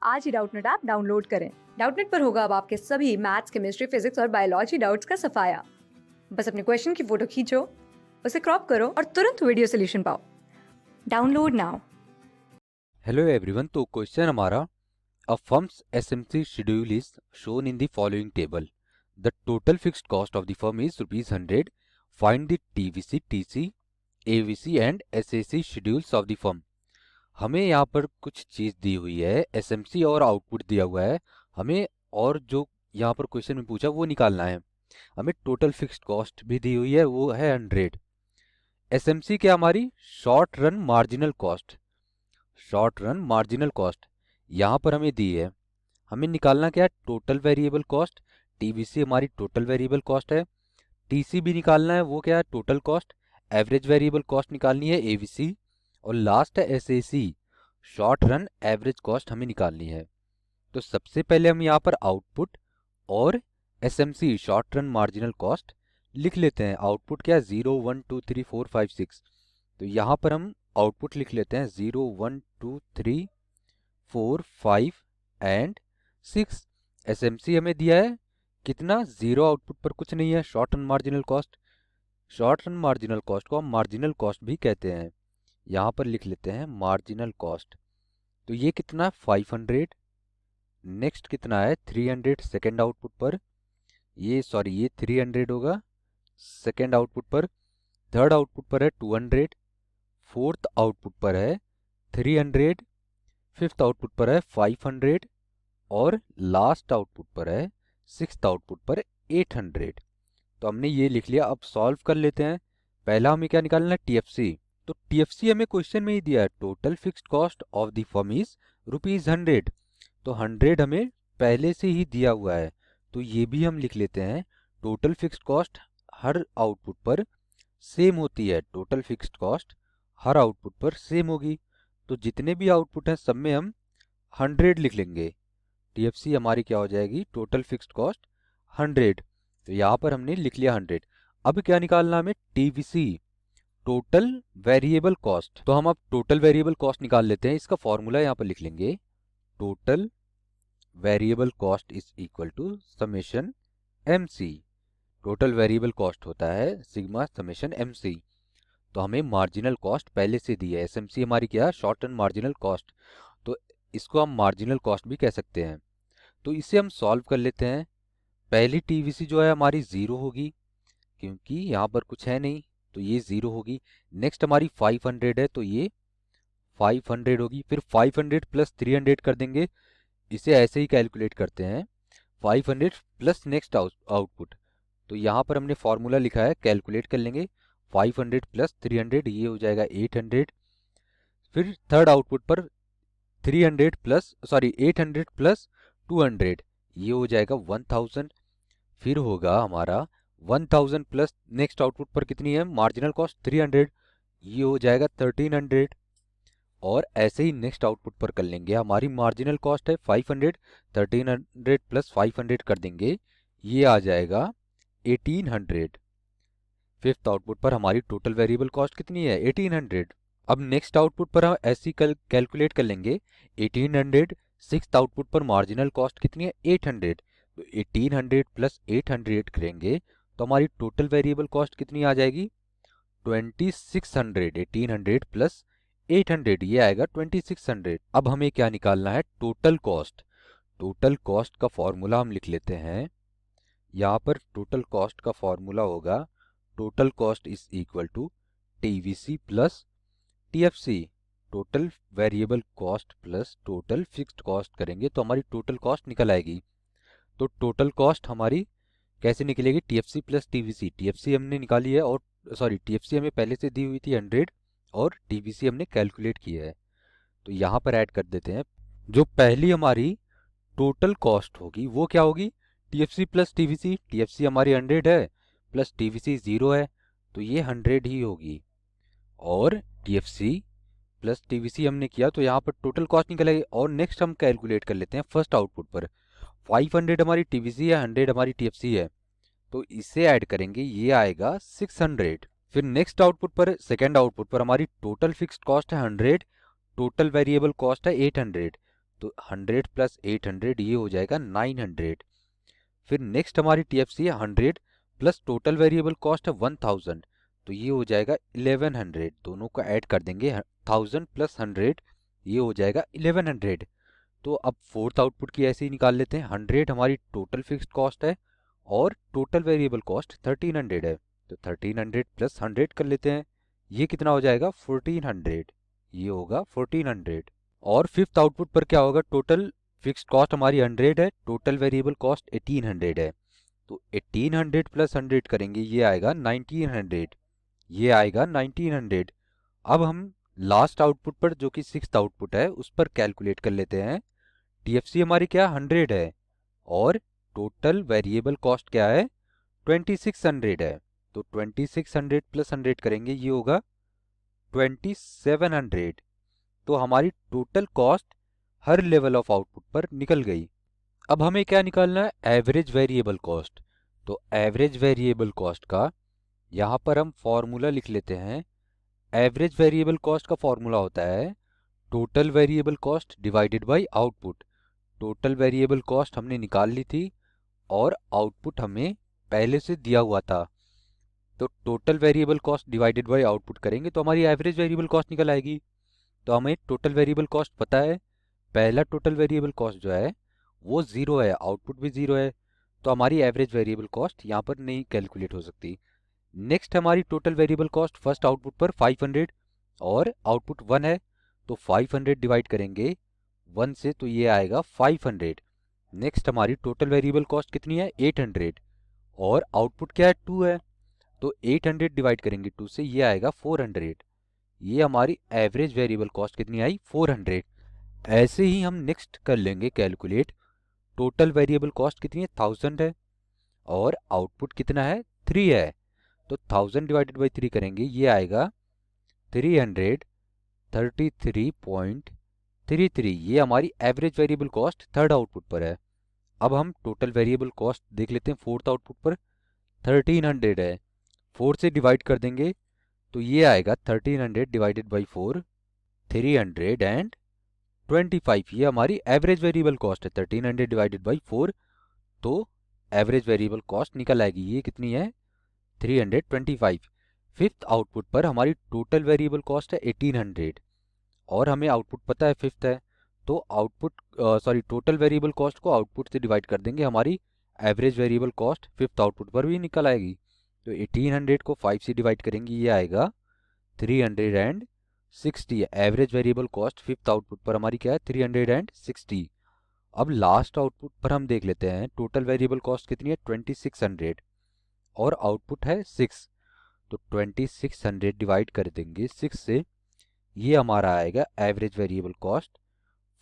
आज ही Doubtnut app download करें। Doubtnut पर होगा अब आपके सभी मैथ्स, केमिस्ट्री, फिजिक्स और बायोलॉजी डाउट्स का सफाया। बस अपने क्वेश्चन की फोटो खींचो, उसे क्रॉप करो और तुरंत वीडियो सोल्यूशन पाओ। Download now. Hello everyone. तो क्वेश्चन हमारा, a firm's SMC schedule is shown in the following table. The total fixed cost of the firm is ₹100। Find the TVC, TC, AVC and SAC schedules of the firm. हमें यहाँ पर कुछ चीज दी हुई है, SMC और output दिया हुआ है हमें, और जो यहाँ पर क्वेश्चन में पूछा वो निकालना है हमें। टोटल फिक्स्ड कॉस्ट भी दी हुई है, वो है 100। एसएमसी क्या हमारी? Short run marginal cost. Short run marginal cost यहाँ पर हमें दी है। हमें निकालना क्या है? Total variable cost. टीवीसी हमारी टोटल वेरिएबल कॉस्ट है। टीसी भी निकालना है, वो क्या है? Total cost. Average variable cost निकालनी है, एवीसी। और लास्ट है SSC, short run average cost हमें निकालनी है। तो सबसे पहले हम यहाँ पर आउटपुट और SMC, short run marginal cost, लिख लेते हैं। आउटपुट क्या है? 0 1 2 3 4 5 6। तो यहाँ पर हम आउटपुट लिख लेते हैं 0 1 2 3 4 5 एंड 6। एसएमसी हमें दिया है कितना? 0। आउटपुट पर कुछ नहीं है। Short run marginal cost, short run marginal cost को हम मार्जिनल कॉस्ट भी कहते हैं। यहाँ पर लिख लेते हैं मार्जिनल कॉस्ट। तो ये कितना? 500। नेक्स्ट कितना है? 300 सेकेंड आउटपुट पर। ये 300 होगा सेकेंड आउटपुट पर। थर्ड आउटपुट पर है 200। फोर्थ आउटपुट पर है 300। फिफ्थ आउटपुट पर है 500 और लास्ट आउटपुट पर है सिक्स्थ आउटपुट पर 800। तो हमने ये लिख लिया। अब सॉल्व कर लेते हैं। पहला हमें क्या निकालना है? टीएफसी। तो टीएफसी हमें क्वेश्चन में ही दिया है, total fixed cost of the firm is ₹100। तो 100 हमें पहले से ही दिया हुआ है, तो ये भी हम लिख लेते हैं। टोटल फिक्स्ड कॉस्ट हर आउटपुट पर सेम होती है। टोटल फिक्स्ड कॉस्ट हर आउटपुट पर सेम होगी। तो जितने भी आउटपुट हैं सब में हम 100 लिख लेंगे। टीएफसी हमारी क्या हो जाएगी? Total fixed cost 100। तो यहाँ पर हमने लिख लिया 100। अब क्या निकालना हमें? TVC, total variable cost. तो हम अब टोटल वेरिएबल कॉस्ट निकाल लेते हैं। इसका फॉर्मूला यहाँ पर लिख लेंगे। Total variable cost is equal to summation MC. Total variable cost होता है सिग्मा समेशन एमसी। तो हमें मार्जिनल कॉस्ट पहले से दी है। एसएमसी हमारी क्या है? Short term marginal cost. तो इसको हम मार्जिनल कॉस्ट भी कह सकते हैं। तो इसे हम सॉल्व कर लेते हैं। पहली टीवीसी जो है हमारी 0 होगी, क्योंकि यहाँ पर कुछ है नहीं, तो ये 0 होगी। नेक्स्ट हमारी 500 है, तो ये 500 होगी। फिर 500 प्लस 300 कर देंगे। इसे ऐसे ही कैलकुलेट करते हैं। 500 प्लस नेक्स्ट आउटपुट। तो यहाँ पर हमने फॉर्मूला लिखा है, कैलकुलेट कर लेंगे। 500 प्लस 300 ये हो जाएगा 800। फिर थर्ड आउटपुट पर 800 प्लस 200 ये हो जाएगा 1000। फिर होगा हमारा 1000 प्लस नेक्स्ट आउटपुट पर कितनी है? मार्जिनल कॉस्ट 300, ये हो जाएगा 1300। और ऐसे ही नेक्स्ट आउटपुट पर कर लेंगे। हमारी मार्जिनल कॉस्ट है 500, 1300 प्लस 500 कर देंगे, ये आ जाएगा 1800। फिफ्थ आउटपुट पर हमारी टोटल वेरिएबल कॉस्ट कितनी है? 1800। अब नेक्स्ट आउटपुट पर हम ऐसी कैलकुलेट कर लेंगे। 1800 सिक्स्थ आउटपुट पर मार्जिनल कॉस्ट कितनी है? 800। तो 1800 प्लस 800 करेंगे तो हमारी टोटल वेरिएबल कॉस्ट कितनी आ जाएगी? 2600। 1800 प्लस 800 ये आएगा 2600। अब हमें क्या निकालना है? Total cost. टोटल कॉस्ट का फॉर्मूला हम लिख लेते हैं। यहाँ पर टोटल कॉस्ट का फॉर्मूला होगा, total cost is equal to TVC plus TFC. Total variable cost plus total fixed cost करेंगे तो हमारी टोटल कॉस्ट निकल आएगी। तो टोटल कॉस्ट हमारी कैसे निकलेगी? TFC plus TVC. टीएफसी हमने निकाली है, और टीएफसी हमें पहले से दी हुई थी 100, और टीवीसी हमने कैलकुलेट किया है। तो यहाँ पर ऐड कर देते हैं। जो पहली हमारी टोटल कॉस्ट होगी वो क्या होगी? TFC plus TVC. टीएफसी हमारी 100 है प्लस टीवीसी 0 है, तो ये 100 ही होगी। और टीएफसी प्लस टीवीसी हमने किया तो यहाँ पर टोटल कॉस्ट निकल आएगी। और नेक्स्ट हम कैलकुलेट कर लेते हैं फर्स्ट आउटपुट पर। 500 हमारी टीवीसी है, 100 हमारी टीएफसी है, तो इसे ऐड करेंगे, ये आएगा 600। फिर नेक्स्ट आउटपुट पर, सेकेंड आउटपुट पर हमारी टोटल फिक्स्ड कॉस्ट है 100, टोटल वेरिएबल कॉस्ट है 800। तो 100 प्लस 800 ये हो जाएगा 900। फिर नेक्स्ट हमारी टीएफसी है 100 प्लस टोटल वेरिएबल कॉस्ट है 1000, तो ये हो जाएगा 1100। दोनों को ऐड कर देंगे 1000 प्लस 100 ये हो जाएगा 1100। तो अब फोर्थ आउटपुट की ऐसे ही निकाल लेते हैं। 100 हमारी टोटल फिक्स्ड कॉस्ट है और टोटल वेरिएबल कॉस्ट 1300 है, तो 1300 प्लस 100 कर लेते हैं, ये कितना हो जाएगा 1400, ये होगा 1400। और फिफ्थ आउटपुट पर क्या होगा, टोटल फिक्स्ड कॉस्ट हमारी 100 है, टोटल वेरिएबल कॉस्ट 1800 है, तो 1800 प्लस 100 करेंगे ये आएगा 1900, ये आएगा 1900। अब हम लास्ट आउटपुट पर जो कि सिक्स्थ आउटपुट है उस पर कैलकुलेट कर लेते हैं। टीएफसी हमारी क्या 100 है और टोटल वेरिएबल कॉस्ट क्या है 2600 है, तो 2600 प्लस 100 करेंगे ये होगा 2700। तो हमारी total cost her level of output पर निकल गई। अब हमें क्या निकालना है, एवरेज वेरिएबल कॉस्ट। तो एवरेज वेरिएबल कॉस्ट का यहाँ पर हम फॉर्मूला लिख लेते हैं। एवरेज वेरिएबल कॉस्ट का फॉर्मूला होता है total variable cost divided by output. Total variable cost हमने निकाल ली थी और आउटपुट हमें पहले से दिया हुआ था, तो total variable cost divided by output करेंगे तो हमारी एवरेज वेरिएबल कॉस्ट निकल आएगी। तो हमें टोटल वेरिएबल कॉस्ट पता है, पहला टोटल वेरिएबल कॉस्ट जो है वो 0 है, आउटपुट भी 0 है, तो हमारी एवरेज वेरिएबल कॉस्ट यहाँ पर नहीं कैलकुलेट हो सकती। नेक्स्ट हमारी total variable cost first output पर 500 और आउटपुट 1 है, तो 500 डिवाइड करेंगे 1 से तो ये आएगा 500। नेक्स्ट हमारी टोटल वेरिएबल कॉस्ट कितनी है 800 और आउटपुट क्या है 2 है, तो 800 डिवाइड करेंगे 2 से ये आएगा 400। ये हमारी एवरेज वेरिएबल कॉस्ट कितनी आई 400। ऐसे ही हम नेक्स्ट कर लेंगे कैलकुलेट, टोटल वेरिएबल कॉस्ट कितनी है 1000 है और आउटपुट कितना है 3 है, तो 1000 डिवाइडेड बाई 3 करेंगे ये आएगा 333.33, ये हमारी average variable cost third output पर है। अब हम टोटल वेरिएबल कॉस्ट देख लेते हैं फोर्थ आउटपुट पर 1300 है, 4 से डिवाइड कर देंगे तो ये आएगा 1300 डिवाइडेड बाई 4 325, ये हमारी एवरेज वेरिएबल कॉस्ट है 1300 डिवाइडेड बाई 4, तो एवरेज वेरिएबल कॉस्ट निकल आएगी ये कितनी है 325। फिफ्थ आउटपुट पर हमारी टोटल वेरिएबल कॉस्ट है 1800 और हमें आउटपुट पता है फिफ्थ है, तो आउटपुट टोटल वेरिएबल कॉस्ट को आउटपुट से डिवाइड कर देंगे, हमारी average variable cost fifth output पर भी निकल आएगी। तो 1800 को 5 से डिवाइड करेंगे ये आएगा 360, average variable cost fifth output पर हमारी क्या है 360। अब लास्ट आउटपुट पर हम देख लेते हैं टोटल वेरिएबल कॉस्ट कितनी है 2600 और आउटपुट है 6, तो 2600 डिवाइड कर देंगे 6 से, ये हमारा आएगा एवरेज वेरिएबल कॉस्ट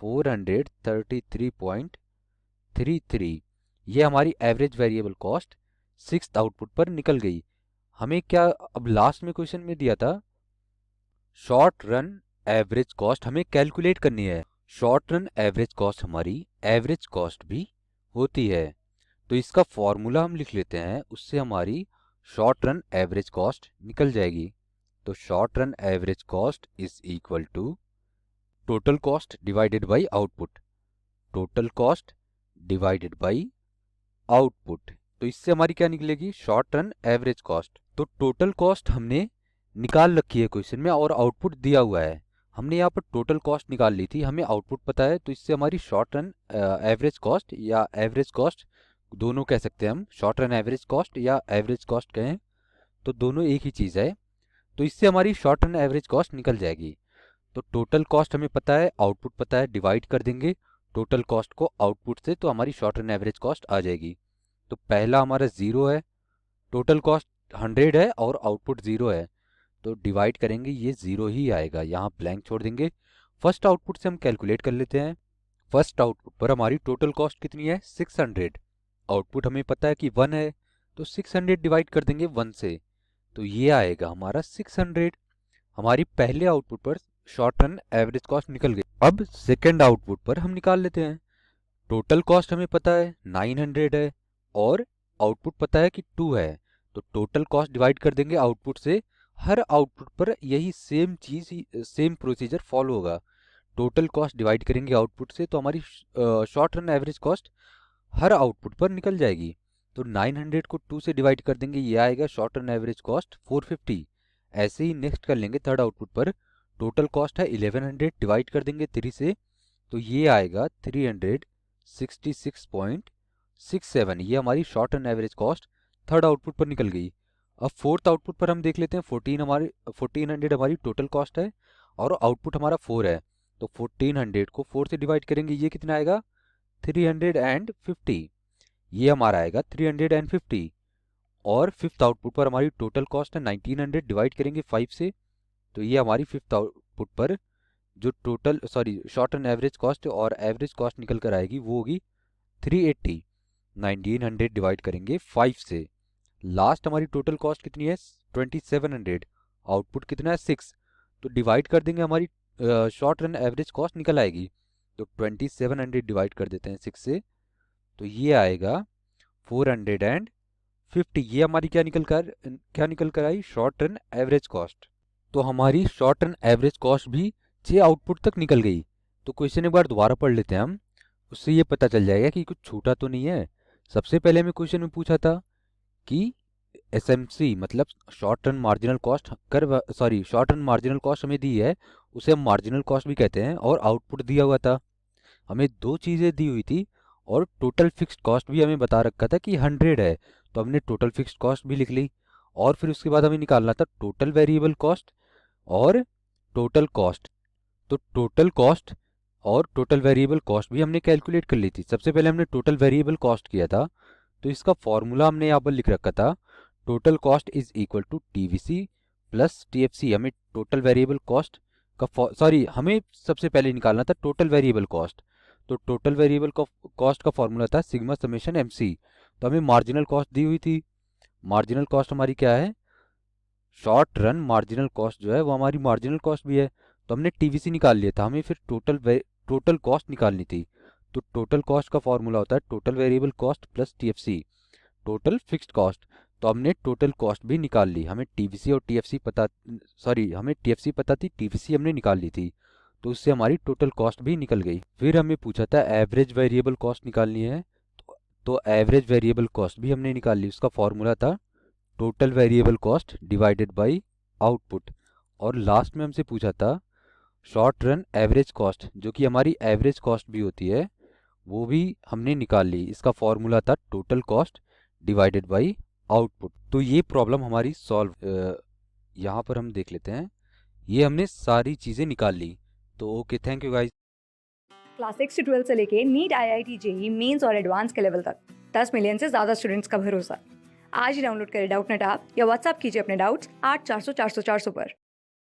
433.33, ये हमारी average variable cost sixth output पर निकल गई। हमें क्या अब लास्ट में क्वेश्चन में दिया था शॉर्ट रन एवरेज कॉस्ट हमें कैलकुलेट करनी है। शॉर्ट रन एवरेज कॉस्ट हमारी एवरेज कॉस्ट भी होती है, तो इसका फॉर्मूला हम लिख लेते हैं, उससे हमारी शॉर्ट रन एवरेज कॉस्ट निकल जाएगी। तो short run average cost is equal to total cost divided by output, total cost divided by output, तो इससे हमारी क्या निकलेगी शॉर्ट रन एवरेज कॉस्ट। तो टोटल कॉस्ट हमने निकाल रखी है क्वेश्चन में और आउटपुट दिया हुआ है, हमने यहाँ पर टोटल कॉस्ट निकाल ली थी, हमें आउटपुट पता है, तो इससे हमारी शॉर्ट रन एवरेज कॉस्ट या एवरेज कॉस्ट दोनों कह सकते हैं हम, शॉर्ट रन एवरेज कॉस्ट या एवरेज कॉस्ट कहें तो दोनों एक ही चीज़ है, तो इससे हमारी शॉर्ट रन एवरेज कॉस्ट निकल जाएगी। तो टोटल कॉस्ट हमें पता है, आउटपुट पता है, डिवाइड कर देंगे टोटल कॉस्ट को आउटपुट से, तो हमारी शॉर्ट रन एवरेज कॉस्ट आ जाएगी। तो पहला हमारा 0 है, टोटल कॉस्ट 100 है और आउटपुट 0 है, तो डिवाइड करेंगे ये 0 ही आएगा, यहाँ ब्लैंक छोड़ देंगे। फर्स्ट आउटपुट से हम कैलकुलेट कर लेते हैं। फर्स्ट आउटपुट पर हमारी टोटल कॉस्ट कितनी है 600, आउटपुट हमें पता है कि 1 है, तो 600 डिवाइड कर देंगे 1 से, तो ये आएगा हमारा 600। हमारी पहले आउटपुट पर शॉर्ट रन एवरेज कॉस्ट निकल गई। अब सेकेंड आउटपुट पर हम निकाल लेते हैं। टोटल कॉस्ट हमें पता है 900 है और आउटपुट पता है कि 2 है, तो टोटल कॉस्ट डिवाइड कर देंगे आउटपुट से, हर आउटपुट पर यही सेम चीज सेम प्रोसीजर फॉलो होगा। टोटल कॉस्ट डिवाइड करेंगे आउटपुट से तो हमारी शॉर्ट रन एवरेज कॉस्ट हर आउटपुट पर निकल जाएगी। तो 900 को 2 से डिवाइड कर देंगे, ये आएगा शॉर्ट रन एवरेज कॉस्ट 450। ऐसे ही नेक्स्ट कर लेंगे थर्ड आउटपुट पर, टोटल कॉस्ट है 1100, डिवाइड कर देंगे 3 से तो ये आएगा 366.67। ये हमारी short run average cost third output पर निकल गई। अब फोर्थ आउटपुट पर हम देख लेते हैं। 1400 हमारी टोटल कॉस्ट है और आउटपुट हमारा 4 है, तो 1400 को 4 से डिवाइड करेंगे, ये कितना आएगा 350। ये हमारा आएगा 350। और फिफ्थ आउटपुट पर हमारी टोटल कॉस्ट है 1900, डिवाइड करेंगे 5 से तो ये हमारी फिफ्थ आउटपुट पर जो total short run average cost और एवरेज कॉस्ट निकल कर आएगी वो होगी 380। 1900 डिवाइड करेंगे 5 से, लास्ट हमारी टोटल कॉस्ट कितनी है 2700, आउटपुट कितना है 6, तो डिवाइड कर देंगे हमारी शॉर्ट रन एवरेज कॉस्ट निकल आएगी। तो 2700 डिवाइड कर देते हैं 6 से तो ये आएगा 450। ये हमारी क्या निकल कर आई शॉर्ट रन एवरेज कॉस्ट। तो हमारी शॉर्ट रन एवरेज कॉस्ट भी 6 आउटपुट तक निकल गई। तो क्वेश्चन एक बार दोबारा पढ़ लेते हैं हम, उससे ये पता चल जाएगा कि कुछ छूटा तो नहीं है। सबसे पहले हमें क्वेश्चन में पूछा था कि एसएमसी मतलब short run marginal cost short run marginal cost हमें दी है, उसे हम मार्जिनल कॉस्ट भी कहते हैं, और आउटपुट दिया हुआ था। हमें दो चीज़ें दी हुई थी और टोटल फिक्स्ड कॉस्ट भी हमें बता रखा था कि 100 है, तो हमने टोटल फिक्स्ड कॉस्ट भी लिख ली। और फिर उसके बाद हमें निकालना था टोटल वेरिएबल कॉस्ट और टोटल कॉस्ट। तो टोटल कॉस्ट और टोटल वेरिएबल कॉस्ट भी हमने कैलकुलेट कर ली थी। सबसे पहले हमने टोटल वेरिएबल कॉस्ट किया था, तो इसका फॉर्मूला हमने यहाँ पर लिख रखा था, total cost is equal to TVC plus TFC. हमें टोटल वेरिएबल कॉस्ट का हमें सबसे पहले निकालना था टोटल वेरिएबल कॉस्ट। तो टोटल वेरिएबल कॉस्ट का फॉर्मूला था सिग्मा समेशन एमसी। तो हमें मार्जिनल कॉस्ट दी हुई थी, मार्जिनल कॉस्ट हमारी क्या है शॉर्ट रन मार्जिनल कॉस्ट जो है वो हमारी मार्जिनल कॉस्ट भी है, तो हमने टीवीसी निकाल लिया था। हमें फिर टोटल कॉस्ट निकालनी थी, तो टोटल कॉस्ट का फॉर्मूला होता है total variable cost plus TFC total fixed cost. तो हमने टोटल कॉस्ट भी निकाल ली। हमें टीवीसी और टीएफसी हमें टीएफसी पता थी, टीवीसी हमने निकाल ली थी, तो उससे हमारी टोटल कॉस्ट भी निकल गई। फिर हमें पूछा था एवरेज वेरिएबल कॉस्ट निकालनी है, तो एवरेज वेरिएबल कॉस्ट भी हमने निकाल ली। उसका फॉर्मूला था total variable cost divided by output. और लास्ट में हमसे पूछा था शॉर्ट रन एवरेज कॉस्ट, जो कि हमारी एवरेज कॉस्ट भी होती है, वो भी हमने निकाल ली। इसका फॉर्मूला था total cost divided by output. तो ये प्रॉब्लम हमारी सॉल्व यहाँ पर हम देख लेते हैं, ये हमने सारी चीज़ें निकाल ली। तो okay, thank you guys. Class 6 से 12 से लेके नीट IIT JEE मेंस और एडवांस के लेवल तक 10 मिलियन से ज़्यादा स्टूडेंट्स का भरोसा। आज ही डाउनलोड करें डाउटनेट ऐप या व्हाट्सएप कीजिए अपने डाउट्स 8400 400 400 पर।